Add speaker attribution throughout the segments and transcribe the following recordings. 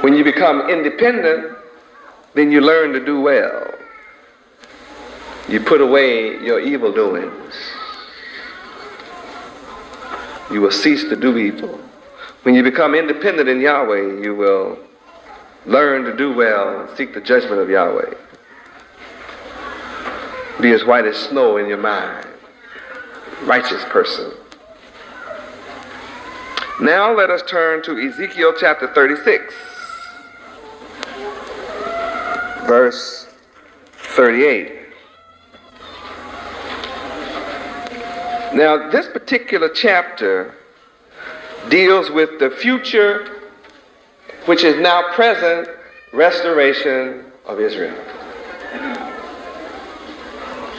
Speaker 1: When you become independent, then you learn to do well. You put away your evil doings. You will cease to do evil. When you become independent in Yahweh, you will learn to do well and seek the judgment of Yahweh. Be as white as snow in your mind. Righteous person. Now let us turn to Ezekiel chapter 36, verse 38. Now this particular chapter deals with the future, which is now present, restoration of Israel.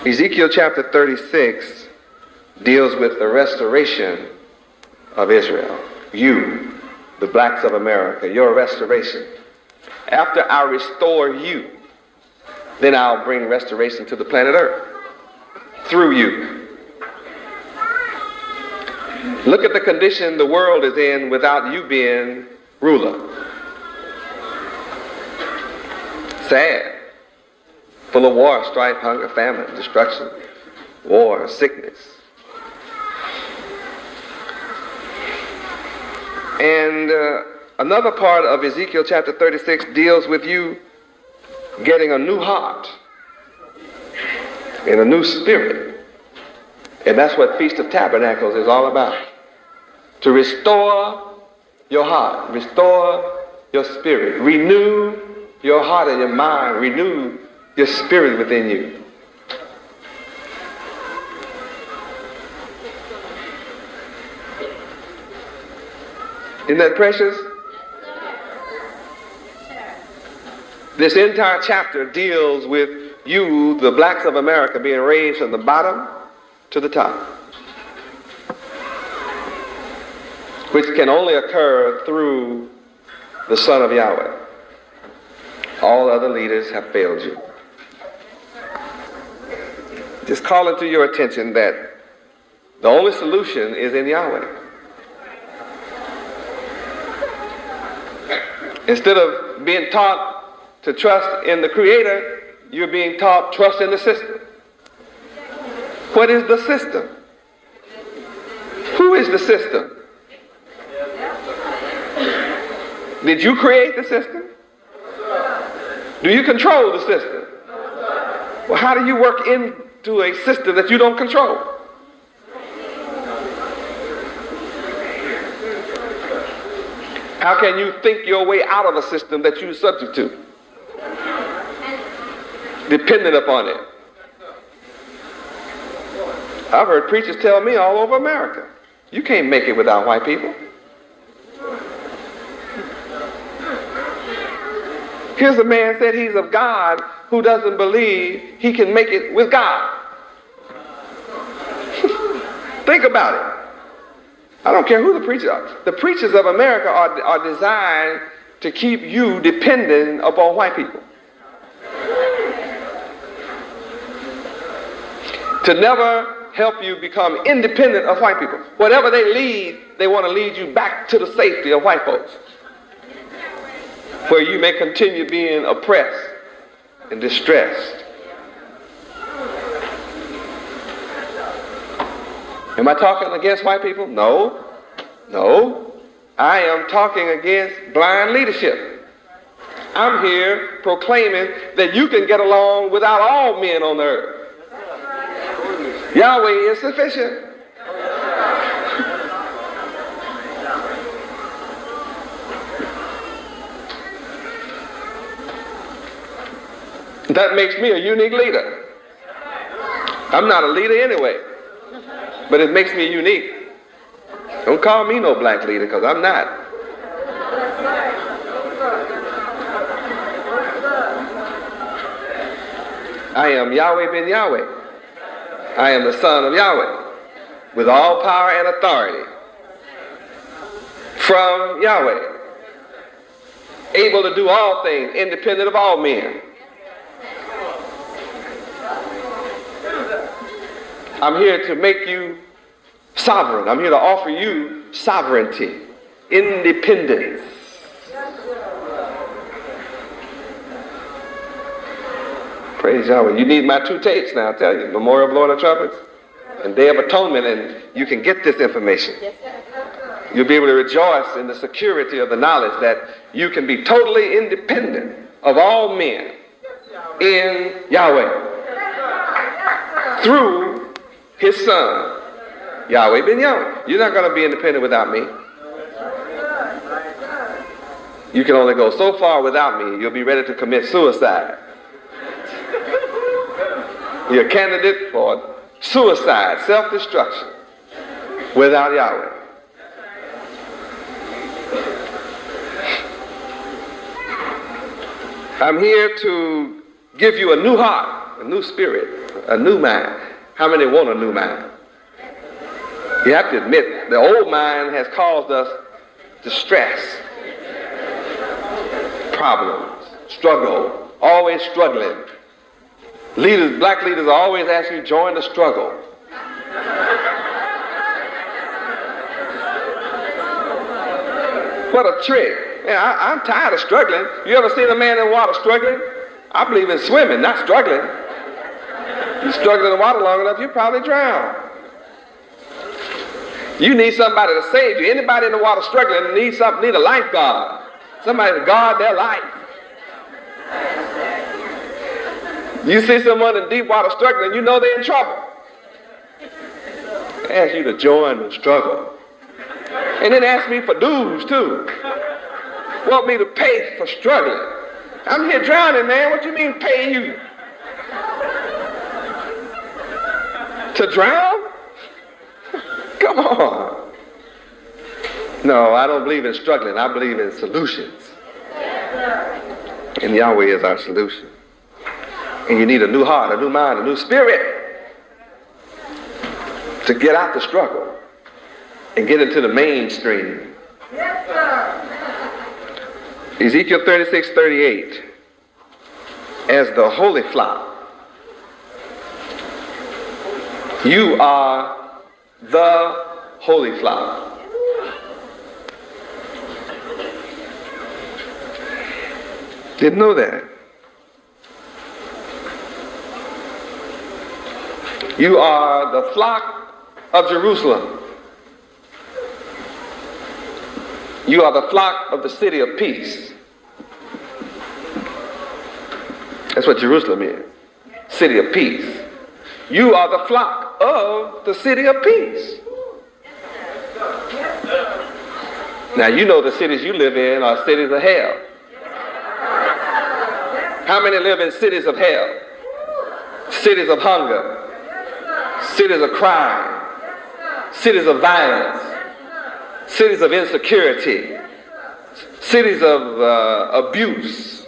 Speaker 1: Ezekiel chapter 36 deals with the restoration of Israel. You, the blacks of America, your restoration. After I restore you, then I'll bring restoration to the planet Earth through you. Look at the condition the world is in without you being ruler. Sad. Full of war, strife, hunger, famine, destruction, war, sickness. And another part of Ezekiel chapter 36 deals with you getting a new heart and a new spirit. And that's what Feast of Tabernacles is all about. To restore your heart, restore your spirit, renew your heart and your mind, renew your spirit within you. Isn't that precious? This entire chapter deals with you, the blacks of America, being raised from the bottom to the top, which can only occur through the Son of Yahweh. All other leaders have failed you. Just calling to your attention that the only solution is in Yahweh. Instead of being taught to trust in the Creator, you're being taught trust in the system. What is the system? Who is the system? Did you create the system? Do you control the system? Well, how do you work into a system that you don't control? How can you think your way out of a system that you're subject to? Dependent upon it. I've heard preachers tell me all over America, you can't make it without white people. Here's a man said he's of God who doesn't believe he can make it with God. Think about it. I don't care who the preachers are. The preachers of America are designed to keep you dependent upon white people. To never help you become independent of white people. Whatever they lead, they want to lead you back to the safety of white folks, where you may continue being oppressed and distressed. Am I talking against white people? No. No. I am talking against blind leadership. I'm here proclaiming that you can get along without all men on the earth. Yahweh is sufficient. That makes me a unique leader. I'm not a leader anyway, but it makes me unique. Don't call me no black leader, because I'm not. I am Yahweh ben Yahweh. I am the Son of Yahweh, with all power and authority from Yahweh, able to do all things, independent of all men. I'm here to make you sovereign. I'm here to offer you sovereignty, independence. Praise Yahweh. You need my 2 tapes now, I tell you. Memorial Blowing of Trumpets and Day of Atonement, and you can get this information. You'll be able to rejoice in the security of the knowledge that you can be totally independent of all men in Yahweh through his son, Yahweh ben Yahweh. You're not going to be independent without me. You can only go so far without me. You'll be ready to commit suicide. You're a candidate for suicide, self-destruction, without Yahweh. I'm here to give you a new heart, a new spirit, a new mind. How many want a new mind? You have to admit, the old mind has caused us distress, problems, struggle, always struggling. Leaders, black leaders are always asking you to join the struggle. What a trick. Man, I'm tired of struggling. You ever seen a man in water struggling? I believe in swimming, not struggling. You struggle in the water long enough, you probably drown. You need somebody to save you. Anybody in the water struggling need a lifeguard. Somebody to guard their life. You see someone in deep water struggling, you know they're in trouble. They ask you to join the struggle. And then ask me for dues too. Want me to pay for struggling. I'm here drowning, man. What you mean pay you? To drown? Come on. No, I don't believe in struggling. I believe in solutions. And Yahweh is our solution. And you need a new heart, a new mind, a new spirit to get out the struggle and get into the mainstream. Yes, sir. Ezekiel 36:38. As the holy flock, you are the holy flock. Didn't know that. You are the flock of Jerusalem. You are the flock of the city of peace. That's what Jerusalem is. City of peace. You are the flock of the city of peace. Now you know the cities you live in are cities of hell. How many live in cities of hell? Cities of hunger. Cities of crime, cities of violence, cities of insecurity, cities of abuse,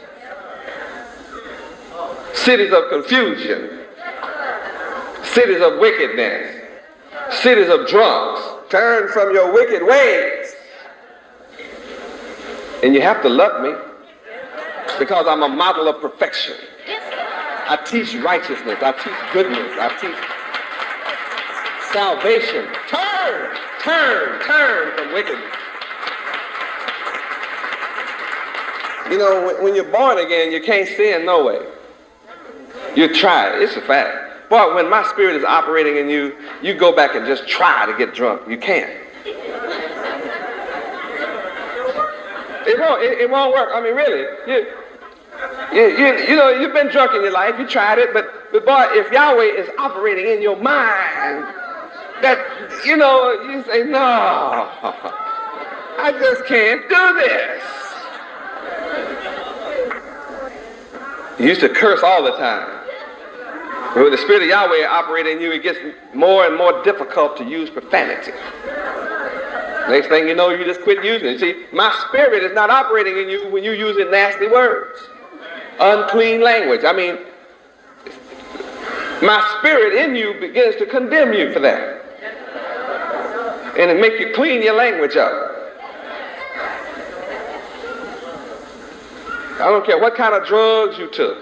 Speaker 1: cities of confusion, cities of wickedness, cities of drunks. Turn from your wicked ways. And you have to love me because I'm a model of perfection. I teach righteousness, I teach goodness, I teach salvation. Turn from wickedness. You know, when you're born again, you can't sin no way. You try it. It's a fact. But when my spirit is operating in you, you go back and just try to get drunk. You can't. It won't work. I mean, really. You know, you've been drunk in your life. You tried it. But boy, if Yahweh is operating in your mind, that, you know, you say, no, I just can't do this. You used to curse all the time. But when the Spirit of Yahweh operates in you, it gets more and more difficult to use profanity. Next thing you know, you just quit using it. See, my spirit is not operating in you when you're using nasty words, unclean language. I mean, my spirit in you begins to condemn you for that. And it makes you clean your language up. I don't care what kind of drugs you took.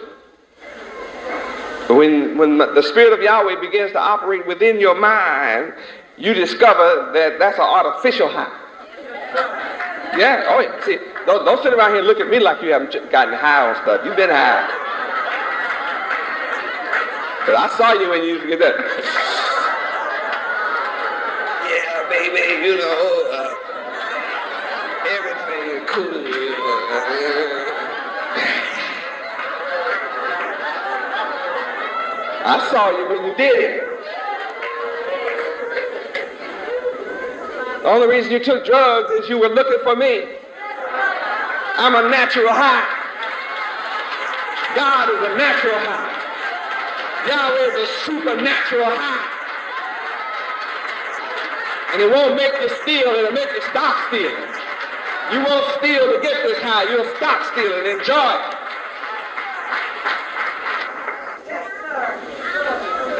Speaker 1: But when the Spirit of Yahweh begins to operate within your mind, you discover that that's an artificial high. Yeah, oh yeah. See, don't sit around here and look at me like you haven't gotten high on stuff. You've been high. But I saw you when you used to get that. Yeah, baby, you know, everything is cool. I saw you when you did it. The only reason you took drugs is you were looking for me. I'm a natural high. God is a natural high. Yahweh is a supernatural high. And it won't make you steal, it'll make you stop stealing. You won't steal to get this high, you'll stop stealing and enjoy it.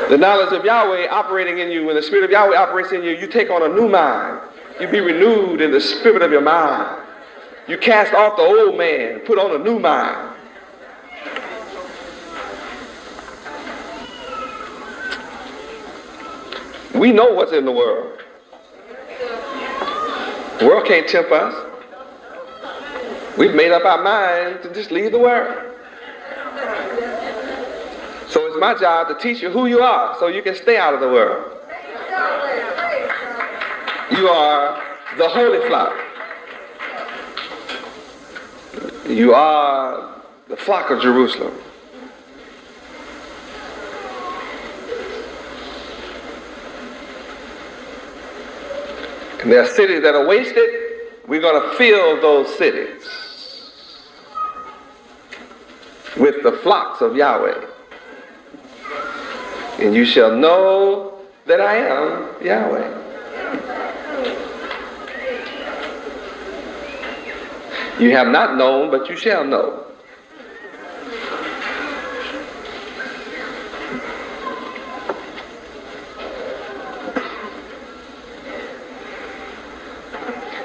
Speaker 1: The knowledge of Yahweh operating in you, when the Spirit of Yahweh operates in you, you take on a new mind. You be renewed in the spirit of your mind. You cast off the old man, put on a new mind. We know what's in the world. The world can't tempt us. We've made up our mind to just leave the world. So it's my job to teach you who you are so you can stay out of the world. You are the holy flock. You are the flock of Jerusalem. And there are cities that are wasted. We're going to fill those cities with the flocks of Yahweh. And you shall know that I am Yahweh. You have not known, but you shall know.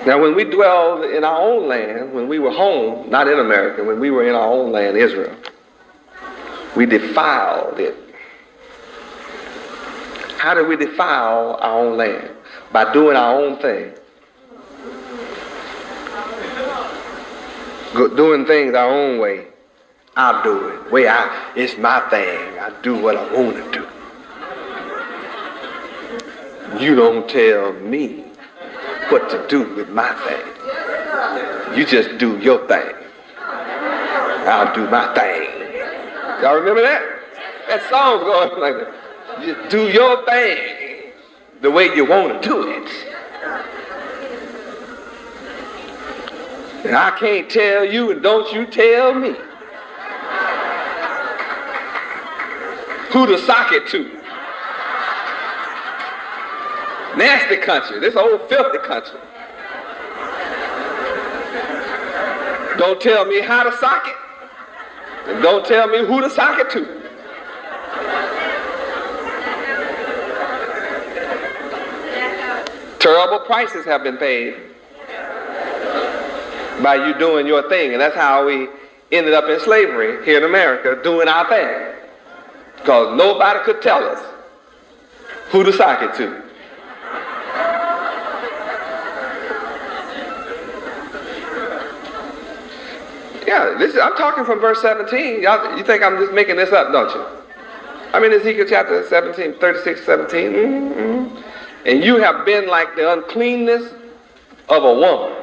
Speaker 1: Now, when we dwelled in our own land, when we were home, not in America, when we were in our own land, Israel, we defiled it. How did we defile our own land? By doing our own thing. Doing things our own way. I'll do it. It's my thing. I do what I want to do. You don't tell me what to do with my thing. You just do your thing. I'll do my thing. Y'all remember that? That song's going like that. Just do your thing the way you want to do it. And I can't tell you, and don't you tell me who to sock it to. Nasty country, this old filthy country. Don't tell me how to sock it, and don't tell me who to sock it to. Terrible prices have been paid by you doing your thing, and that's how we ended up in slavery here in America, doing our thing, because nobody could tell us who to sock it to. Yeah, I'm talking from verse 17. Y'all, you think I'm just making this up, don't you? I'm in Ezekiel chapter 17, 36, 17. Mm-hmm. And you have been like the uncleanness of a woman.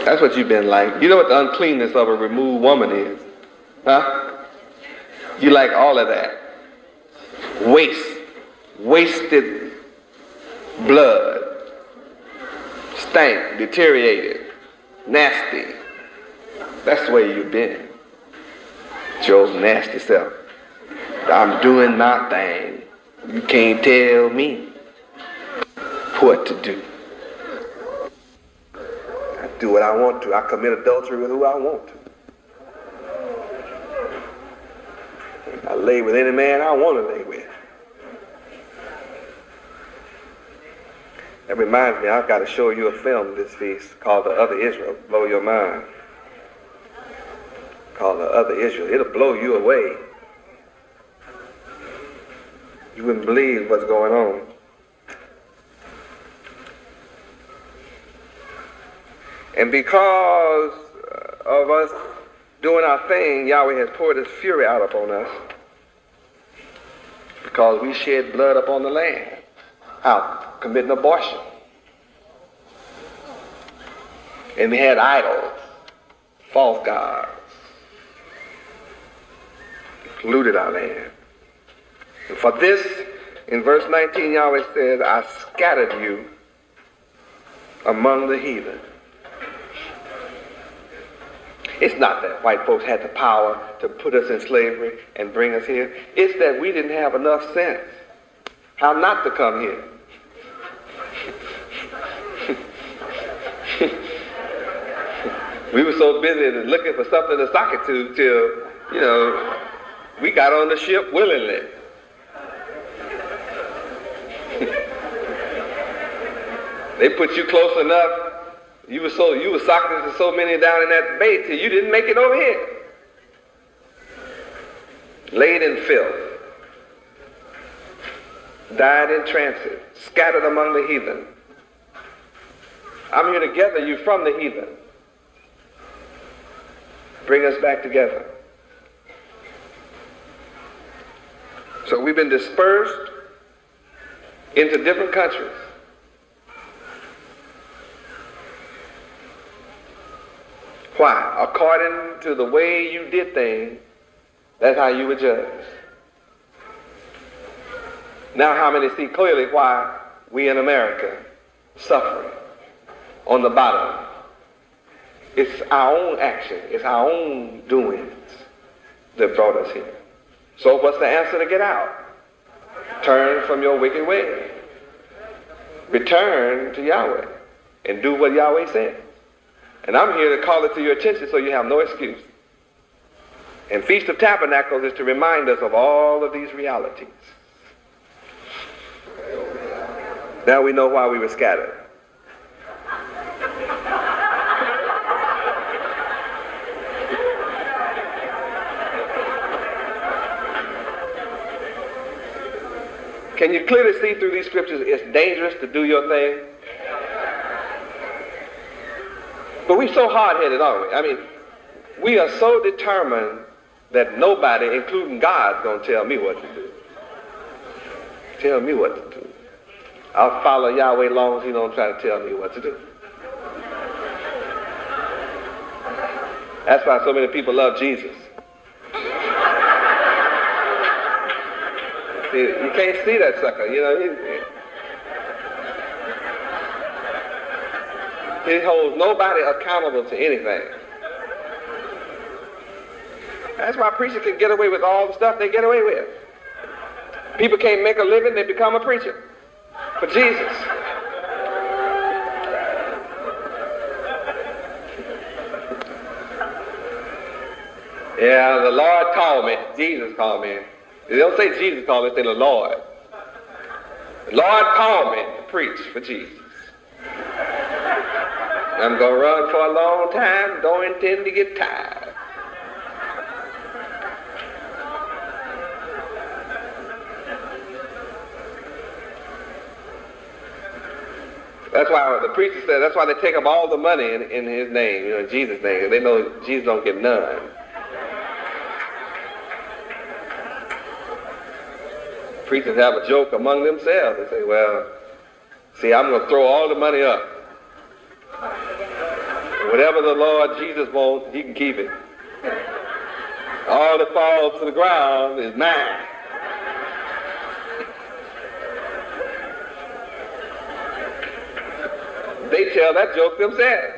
Speaker 1: That's what you've been like. You know what the uncleanness of a removed woman is? Huh? You like all of that. Wasted blood, stank, deteriorated, nasty. That's the way you've been. Your nasty self. I'm doing my thing. You can't tell me what to do. I do what I want to. I commit adultery with who I want to. I lay with any man I want to lay with. That reminds me, I've got to show you a film this feast called The Other Israel. Blow your mind. Called The Other Israel. It'll blow you away. You wouldn't believe what's going on. And because of us doing our thing, Yahweh has poured his fury out upon us because we shed blood upon the land, out committing abortion. And we had idols, false gods, polluted our land. And for this, in verse 19, Yahweh says, I scattered you among the heathen. It's not that white folks had the power to put us in slavery and bring us here. It's that we didn't have enough sense how not to come here. We were so busy looking for something to sock it to till, we got on the ship willingly. They put you close enough. You were socking to so many down in that bay till you didn't make it over here. Laid in filth. Died in transit. Scattered among the heathen. I'm here to gather you from the heathen. Bring us back together. So we've been dispersed into different countries. Why? According to the way you did things, that's how you were judged. Now how many see clearly why we in America suffering on the bottom? It's our own action, it's our own doings that brought us here. So what's the answer to get out? Turn from your wicked ways. Return to Yahweh and do what Yahweh said. And I'm here to call it to your attention so you have no excuse. And Feast of Tabernacles is to remind us of all of these realities. Now we know why we were scattered. Can you clearly see through these scriptures it's dangerous to do your thing? But we're so hard-headed, aren't we? I mean, we are so determined that nobody, including God, is going to tell me what to do. Tell me what to do. I'll follow Yahweh as long as he don't try to tell me what to do. That's why so many people love Jesus. You can't see that sucker, He holds nobody accountable to anything. That's why preachers can get away with all the stuff they get away with. People can't make a living, they become a preacher for Jesus. Yeah, the Lord called me. Jesus called me. They don't say Jesus called me, they say the Lord. The Lord called me to preach for Jesus. I'm going to run for a long time, don't intend to get tired. That's why the preacher said, that's why they take up all the money in his name, in Jesus' name. They know Jesus don't get none. Preachers have a joke among themselves. They say, well, see, I'm going to throw all the money up. Whatever the Lord Jesus wants, he can keep it. All that falls to the ground is mine. They tell that joke themselves.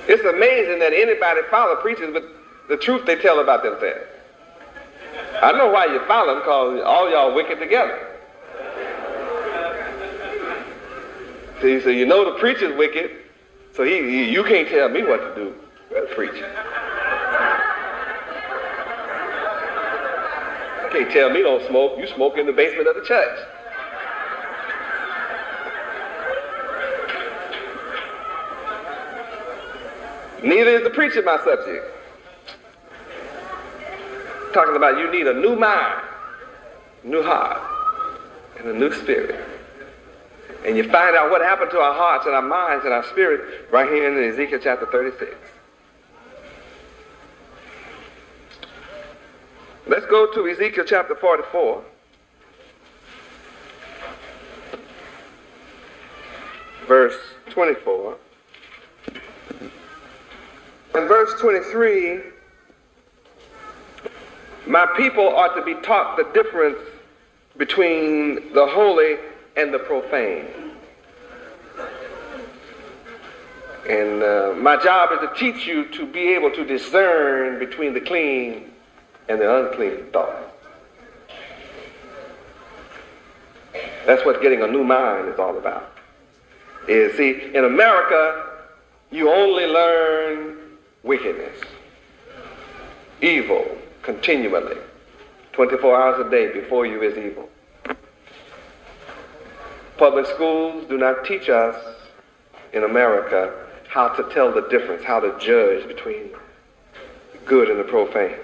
Speaker 1: It's amazing that anybody follow preachers with the truth they tell about themselves. I know why you follow them, because all y'all wicked together. See, so you know the preacher's wicked, so you can't tell me what to do as a preacher. You can't tell me don't smoke. You smoke in the basement of the church. Neither is the preacher my subject. Talking about you need a new mind, new heart, and a new spirit. And you find out what happened to our hearts and our minds and our spirit right here in Ezekiel chapter 36. Let's go to Ezekiel chapter 44. Verse 24. In verse 23, my people ought to be taught the difference between the holy and the profane. And my job is to teach you to be able to discern between the clean and the unclean thought. That's what getting a new mind is all about. Is, see, in America, you only learn wickedness, evil, continually. 24 hours a day before you is evil. Public schools do not teach us in America how to tell the difference, how to judge between the good and the profane,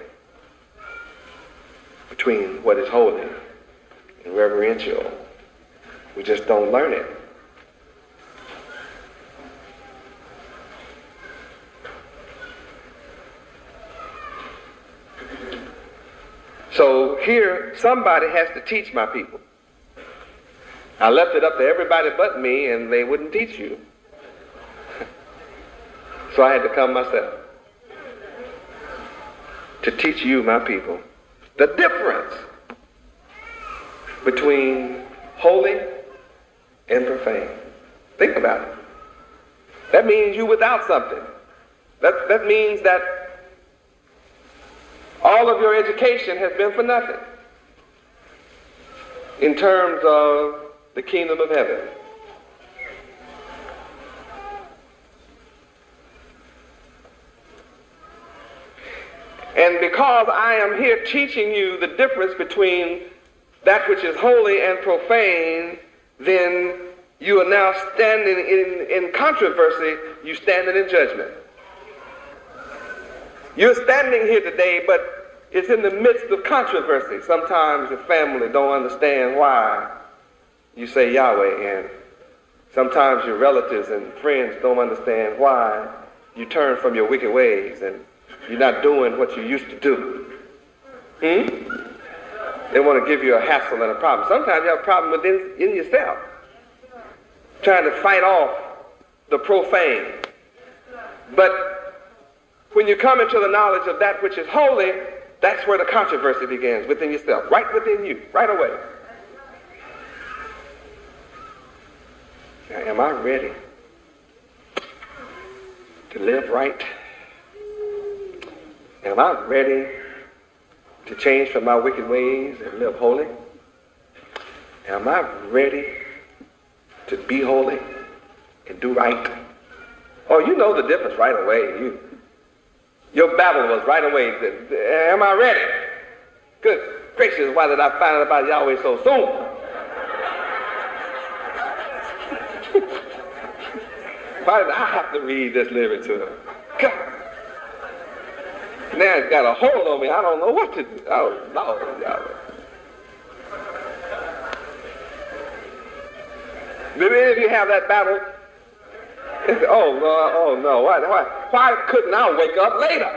Speaker 1: between what is holy and reverential. We just don't learn it. So here, somebody has to teach my people. I left it up to everybody but me, and they wouldn't teach you. So I had to come myself to teach you, my people, the difference between holy and profane. Think about it. That means you without something. That means that all of your education has been for nothing in terms of the kingdom of heaven. And because I am here teaching you the difference between that which is holy and profane, then you are now standing in controversy, you standing in judgment. You're standing here today, but it's in the midst of controversy. Sometimes your family don't understand why you say Yahweh, and sometimes your relatives and friends don't understand why you turn from your wicked ways and you're not doing what you used to do. They want to give you a hassle and a problem. Sometimes you have a problem within yourself, trying to fight off the profane. But when you come into the knowledge of that which is holy, that's where the controversy begins, within yourself, right within you, right away. Now, am I ready to live right? Am I ready to change from my wicked ways and live holy? Am I ready to be holy and do right? Oh, you know the difference right away. Your battle was right away. Am I ready? Good gracious, why did I find out about Yahweh so soon? Why did I have to read this lyric to him? God. Now it's got a hold on me. I don't know what to do. Oh, no, Yahweh. Did any of you have that battle? Oh no. Why couldn't I wake up later?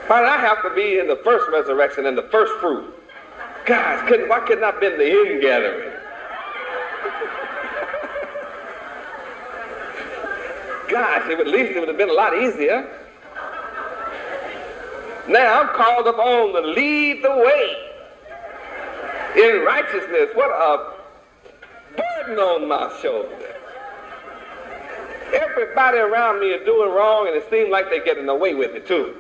Speaker 1: Why did I have to be in the first resurrection and the first fruit? Guys, why couldn't I have been the ingathering? Gosh, at least it would have been a lot easier. Now I'm called upon to lead the way in righteousness. What a burden on my shoulder. Everybody around me is doing wrong, and it seems like they're getting away with it too.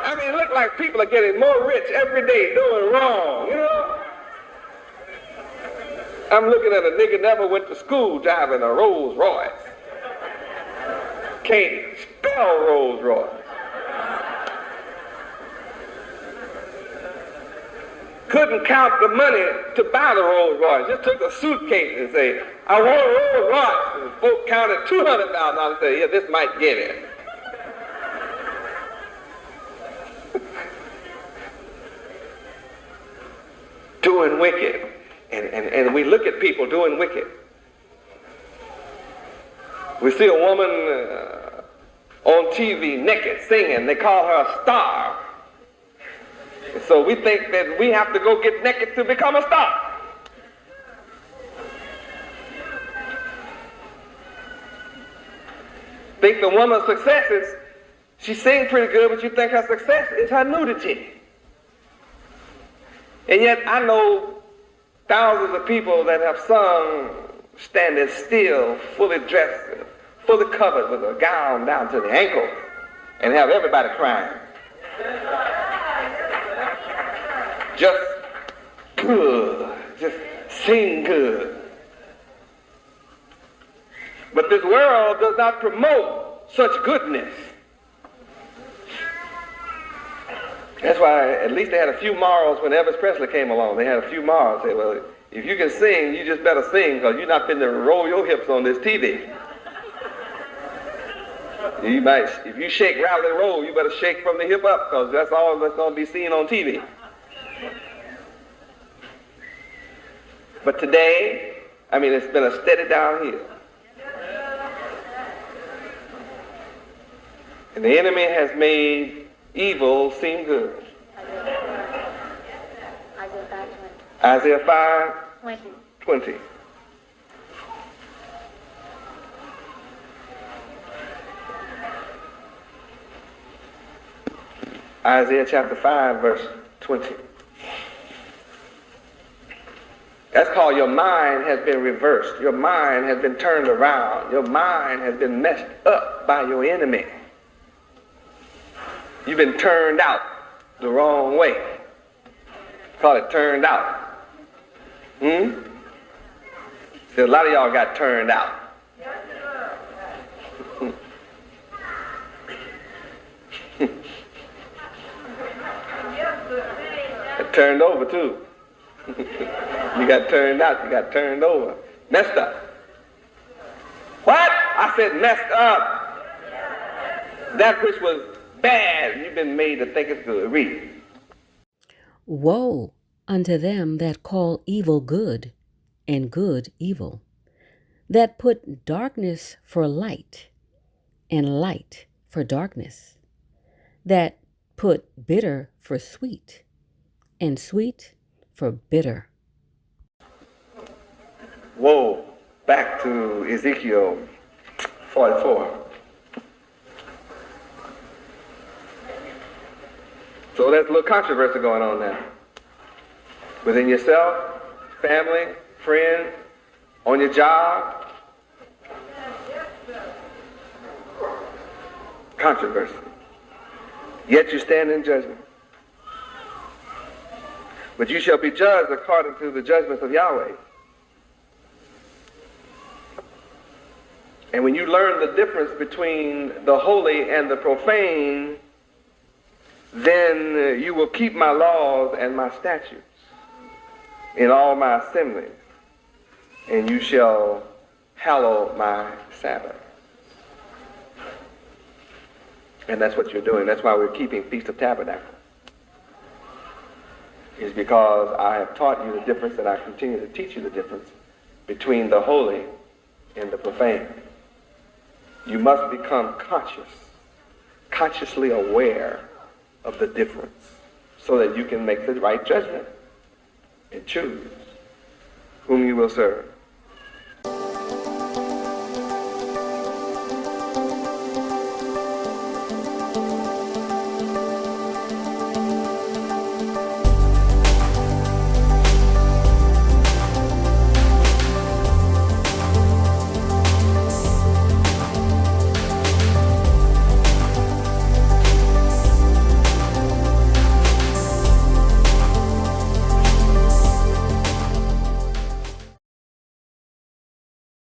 Speaker 1: I mean, it looks like people are getting more rich every day doing wrong, you know? I'm looking at a nigga never went to school driving a Rolls Royce. Can't spell Rolls Royce. Couldn't count the money to buy the Rolls Royce. Just took a suitcase and say, I want a Rolls Royce. And folk counted $200,000 and said, yeah, this might get it. Doing wicked. And we look at people doing wicked. We see a woman on TV naked singing. They call her a star. And so we think that we have to go get naked to become a star. Think the woman's success is, she sings pretty good, but you think her success is her nudity. And yet I know thousands of people that have sung standing still, fully dressed, fully covered with a gown down to the ankles, and have everybody crying. Just good, just sing good. But this world does not promote such goodness. That's why at least they had a few morals when Elvis Presley came along. They had a few morals. They said, well, if you can sing, you just better sing, because you're not finna roll your hips on this TV. You might, if you shake, rattle, and roll, you better shake from the hip up, because that's all that's going to be seen on TV. But today, I mean, it's been a steady downhill. And the enemy has made evil seem good. Isaiah 5:20. Isaiah chapter 5, verse 20. That's called your mind has been reversed. Your mind has been turned around. Your mind has been messed up by your enemy. You've been turned out the wrong way. Call it turned out. See, a lot of y'all got turned out. Turned over too. You got turned out, you got turned over. Messed up. What? I said messed up. That which was bad, you've been made to think it's good. Read.
Speaker 2: Woe unto them that call evil good, and good evil, that put darkness for light, and light for darkness, that put bitter for sweet, and sweet for bitter.
Speaker 1: Woe, back to Ezekiel 44. So there's a little controversy going on now. Within yourself, family, friends, on your job. Controversy. Yet you stand in judgment. But you shall be judged according to the judgments of Yahweh. And when you learn the difference between the holy and the profane, then you will keep my laws and my statutes in all my assemblies, and you shall hallow my Sabbath. And that's what you're doing. That's why we're keeping Feast of Tabernacles. Is because I have taught you the difference, and I continue to teach you the difference between the holy and the profane. You must become consciously aware of the difference, so that you can make the right judgment and choose whom you will serve.